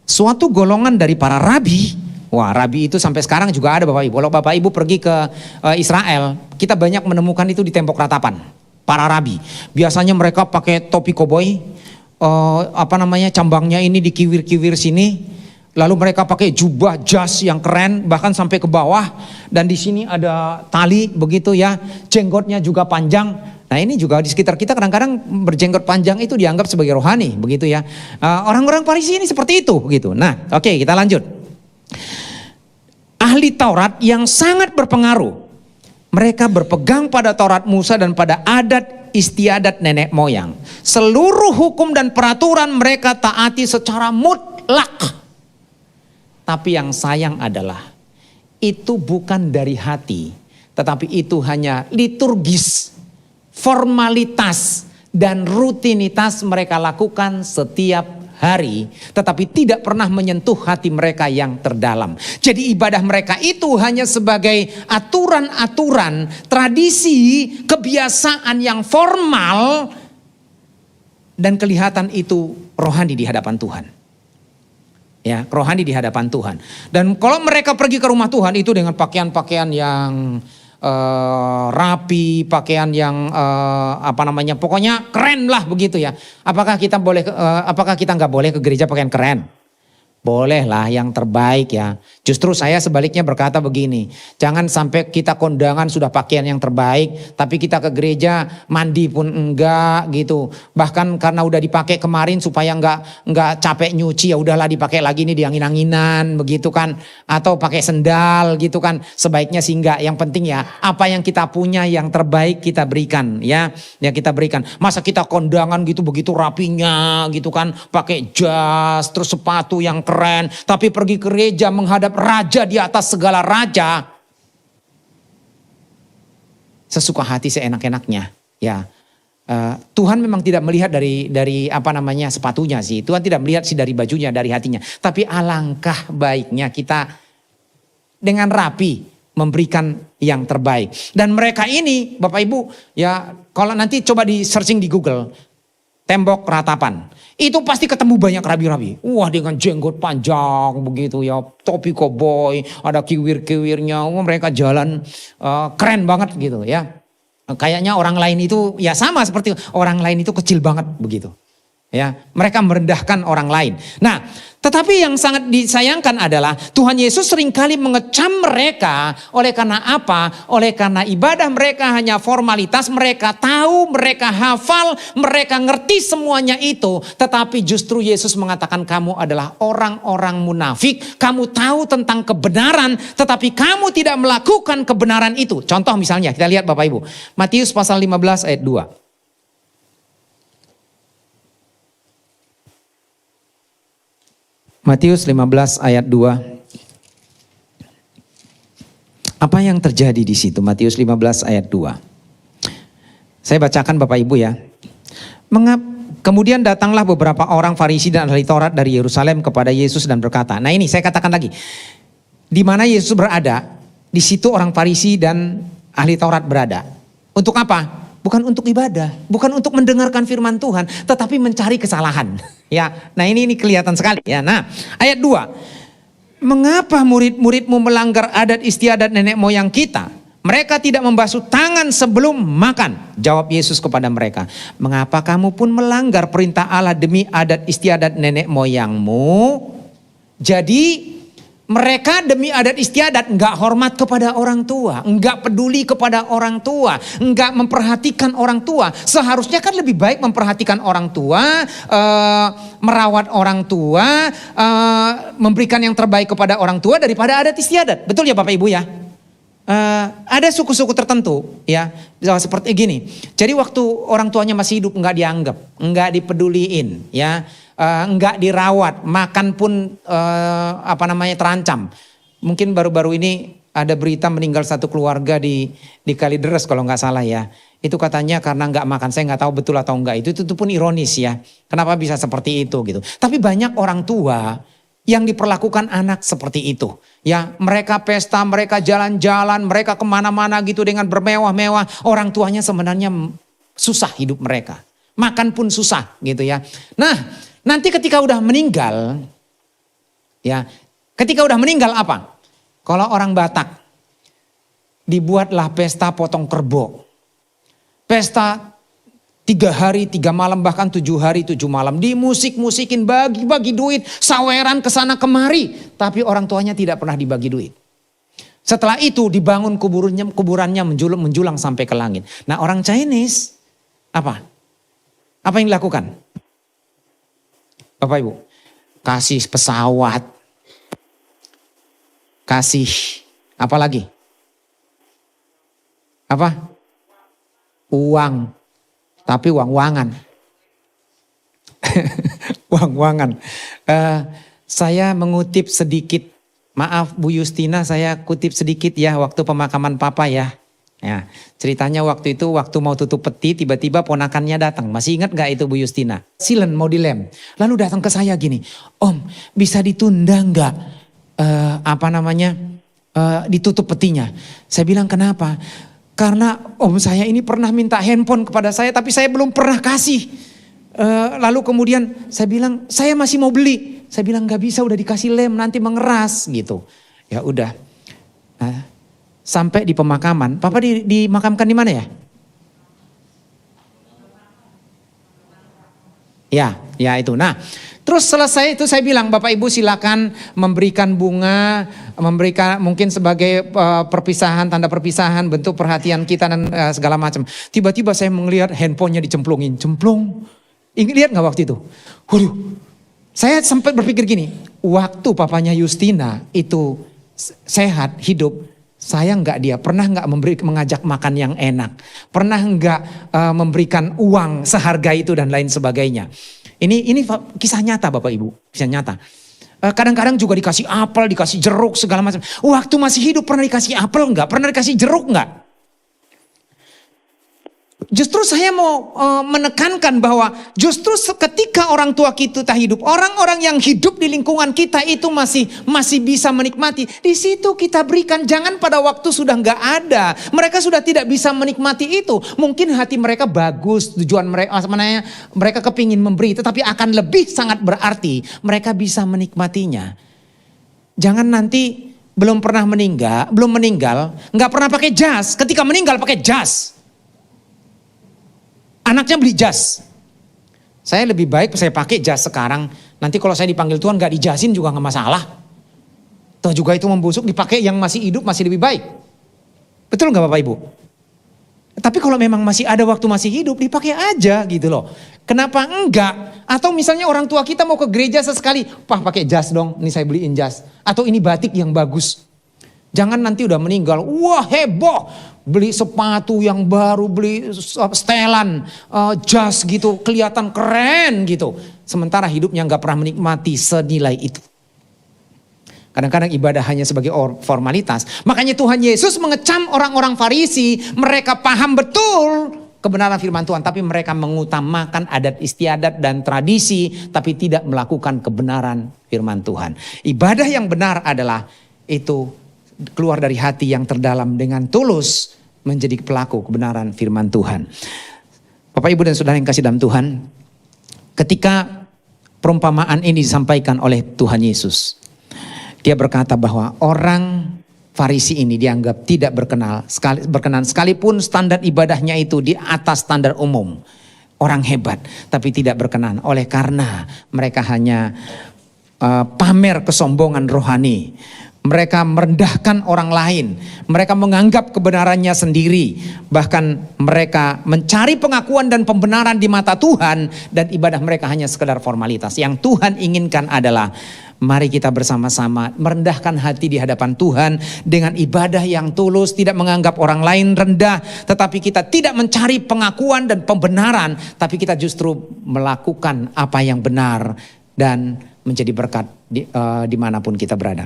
suatu golongan dari para rabi. Wah, rabi itu sampai sekarang juga ada Bapak Ibu. Kalau Bapak Ibu pergi ke Israel, kita banyak menemukan itu di tembok ratapan. Para rabi. Biasanya mereka pakai topi koboi. Cambangnya ini dikiwir-kiwir sini, lalu mereka pakai jubah jas yang keren bahkan sampai ke bawah, dan di sini ada tali begitu ya, jenggotnya juga panjang. Nah ini juga di sekitar kita kadang-kadang berjenggot panjang itu dianggap sebagai rohani begitu ya. Orang-orang Farisi ini seperti itu begitu. Nah oke, kita lanjut. Ahli Taurat yang sangat berpengaruh, mereka berpegang pada Taurat Musa dan pada adat istiadat nenek moyang. Seluruh hukum dan peraturan mereka taati secara mutlak. Tapi yang sayang adalah itu bukan dari hati, tetapi itu hanya liturgis, formalitas dan rutinitas mereka lakukan setiap hari, tetapi tidak pernah menyentuh hati mereka yang terdalam. Jadi ibadah mereka itu hanya sebagai aturan-aturan, tradisi, kebiasaan yang formal, dan kelihatan itu rohani di hadapan Tuhan. Ya, rohani di hadapan Tuhan. Dan kalau mereka pergi ke rumah Tuhan itu dengan pakaian-pakaian yang rapi, pakaian yang pokoknya keren lah begitu ya. Apakah kita nggak boleh ke gereja pakaian keren? Boleh lah, yang terbaik ya. Justru saya sebaliknya berkata begini, jangan sampai kita kondangan sudah pakaian yang terbaik, tapi kita ke gereja mandi pun enggak gitu. Bahkan karena udah dipakai kemarin supaya enggak capek nyuci, ya udahlah dipakai lagi nih diangin-anginan begitu kan. Atau pakai sendal gitu kan. Sebaiknya sih enggak. Yang penting ya apa yang kita punya yang terbaik kita berikan ya. Ya kita berikan. Masa kita kondangan gitu begitu rapinya gitu kan, pakai jas, terus sepatu yang keren, tapi pergi ke gereja menghadap raja di atas segala raja. Sesuka hati seenak-enaknya, ya. Tuhan memang tidak melihat dari sepatunya sih. Tuhan tidak melihat sih dari bajunya, dari hatinya. Tapi alangkah baiknya kita dengan rapi memberikan yang terbaik. Dan mereka ini, Bapak Ibu, ya kalau nanti coba di searching di Google, tembok ratapan. Itu pasti ketemu banyak rabi-rabi. Wah, dengan jenggot panjang begitu ya. Topi koboi, ada kiwir-kiwirnya. Mereka jalan keren banget gitu ya. Kayaknya orang lain itu ya sama seperti orang lain itu kecil banget begitu. Ya, mereka merendahkan orang lain. Nah, tetapi yang sangat disayangkan adalah Tuhan Yesus seringkali mengecam mereka. Oleh karena apa? Oleh karena ibadah mereka hanya formalitas. Mereka tahu, mereka hafal, mereka ngerti semuanya itu. Tetapi justru Yesus mengatakan kamu adalah orang-orang munafik. Kamu tahu tentang kebenaran, tetapi kamu tidak melakukan kebenaran itu. Contoh misalnya, kita lihat Bapak Ibu. Matius pasal 15 ayat 2. Matius 15 ayat 2. Apa yang terjadi di situ? Matius 15 ayat 2. Saya bacakan Bapak Ibu ya. Kemudian datanglah beberapa orang Farisi dan ahli Taurat dari Yerusalem kepada Yesus dan berkata. Nah ini saya katakan lagi. Di mana Yesus berada, di situ orang Farisi dan ahli Taurat berada. Untuk apa? Bukan untuk ibadah, bukan untuk mendengarkan firman Tuhan, tetapi mencari kesalahan. Ya, nah ini kelihatan sekali. Ya, nah ayat 2. Mengapa murid-muridmu melanggar adat istiadat nenek moyang kita? Mereka tidak membasuh tangan sebelum makan. Jawab Yesus kepada mereka. Mengapa kamu pun melanggar perintah Allah demi adat istiadat nenek moyangmu? Jadi mereka demi adat istiadat enggak hormat kepada orang tua, enggak peduli kepada orang tua, enggak memperhatikan orang tua. Seharusnya kan lebih baik memperhatikan orang tua, merawat orang tua, memberikan yang terbaik kepada orang tua daripada adat istiadat. Betul ya Bapak Ibu ya? Ada suku-suku tertentu ya seperti gini. Jadi waktu orang tuanya masih hidup enggak dianggap, enggak dipeduliin ya. Enggak dirawat, makan pun terancam. Mungkin baru-baru ini ada berita meninggal satu keluarga di Kalideres kalau nggak salah ya. Itu katanya karena nggak makan, saya nggak tahu betul atau enggak. Itu pun ironis ya. Kenapa bisa seperti itu gitu? Tapi banyak orang tua yang diperlakukan anak seperti itu. Ya, mereka pesta, mereka jalan-jalan, mereka kemana-mana gitu dengan bermewah-mewah. Orang tuanya sebenarnya susah hidup mereka. Makan pun susah gitu ya. Nah, nanti ketika udah meninggal, ya, ketika udah meninggal apa? Kalau orang Batak, dibuatlah pesta potong kerbau. Pesta 3 hari 3 malam bahkan 7 hari 7 malam. Dimusik-musikin, bagi-bagi duit, saweran kesana kemari. Tapi orang tuanya tidak pernah dibagi duit. Setelah itu dibangun kuburannya menjulang sampai ke langit. Nah orang Chinese, apa? Apa yang dilakukan? Bapak Ibu, kasih pesawat, kasih apa lagi? Apa? Uang, tapi uang-uangan. Uang-uangan. Saya mengutip sedikit, maaf Bu Justina, saya kutip sedikit ya waktu pemakaman Papa ya. Ya, ceritanya waktu itu waktu mau tutup peti tiba-tiba ponakannya datang. Masih ingat gak itu Bu Justina? Silen mau dilem. Lalu datang ke saya gini, Om bisa ditunda gak ditutup petinya? Saya bilang kenapa? Karena om saya ini pernah minta handphone kepada saya tapi saya belum pernah kasih. Lalu kemudian saya bilang saya masih mau beli. Saya bilang gak bisa udah dikasih lem nanti mengeras gitu. Ya udah. sampai di pemakaman. Papa dimakamkan di mana ya? Ya itu. Nah, terus selesai itu saya bilang, Bapak Ibu silakan memberikan bunga, memberikan mungkin sebagai perpisahan, tanda perpisahan, bentuk perhatian kita dan segala macam. Tiba-tiba saya melihat handphonenya dicemplungin, cemplung. Lihat nggak waktu itu? Waduh, saya sempat berpikir gini, waktu papanya Justina itu sehat, hidup, saya nggak dia pernah nggak mengajak makan yang enak, pernah nggak memberikan uang seharga itu dan lain sebagainya. Ini kisah nyata Bapak Ibu, kisah nyata. Kadang-kadang juga dikasih apel, dikasih jeruk segala macam. Waktu masih hidup pernah dikasih apel nggak? Pernah dikasih jeruk nggak? Justru saya mau menekankan bahwa justru ketika orang tua kita hidup, orang-orang yang hidup di lingkungan kita itu masih bisa menikmati. Di situ kita berikan, jangan pada waktu sudah nggak ada, mereka sudah tidak bisa menikmati itu. Mungkin hati mereka bagus, tujuan mereka sebenarnya mereka kepingin memberi, tetapi akan lebih sangat berarti mereka bisa menikmatinya. Jangan nanti belum meninggal, nggak pernah pakai jas, ketika meninggal pakai jas. Anaknya beli jas. Saya lebih baik saya pakai jas sekarang. Nanti kalau saya dipanggil Tuhan gak dijasin juga gak masalah. Toh juga itu membusuk, dipakai yang masih hidup masih lebih baik. Betul gak Bapak Ibu? Tapi kalau memang masih ada waktu masih hidup, dipakai aja gitu loh. Kenapa enggak? Atau misalnya orang tua kita mau ke gereja sesekali, Pak pakai jas dong, ini saya beliin jas. Atau ini batik yang bagus. Jangan nanti udah meninggal, wah heboh. Beli sepatu yang baru, beli setelan, jas gitu, kelihatan keren gitu. Sementara hidupnya gak pernah menikmati senilai itu. Kadang-kadang ibadah hanya sebagai formalitas. Makanya Tuhan Yesus mengecam orang-orang Farisi. Mereka paham betul kebenaran firman Tuhan, tapi mereka mengutamakan adat istiadat dan tradisi, tapi tidak melakukan kebenaran firman Tuhan. Ibadah yang benar adalah itu keluar dari hati yang terdalam dengan tulus menjadi pelaku kebenaran firman Tuhan. Bapak Ibu dan Saudara yang kasih dalam Tuhan, ketika perumpamaan ini disampaikan oleh Tuhan Yesus, dia berkata bahwa orang Farisi ini dianggap tidak berkenan sekalipun standar ibadahnya itu di atas standar umum. Orang hebat tapi tidak berkenan oleh karena mereka hanya pamer kesombongan rohani. Mereka merendahkan orang lain. Mereka menganggap kebenarannya sendiri. Bahkan mereka mencari pengakuan dan pembenaran di mata Tuhan. Dan ibadah mereka hanya sekedar formalitas. Yang Tuhan inginkan adalah mari kita bersama-sama merendahkan hati di hadapan Tuhan. Dengan ibadah yang tulus. Tidak menganggap orang lain rendah. Tetapi kita tidak mencari pengakuan dan pembenaran. Tapi kita justru melakukan apa yang benar. Dan menjadi berkat dimanapun kita berada.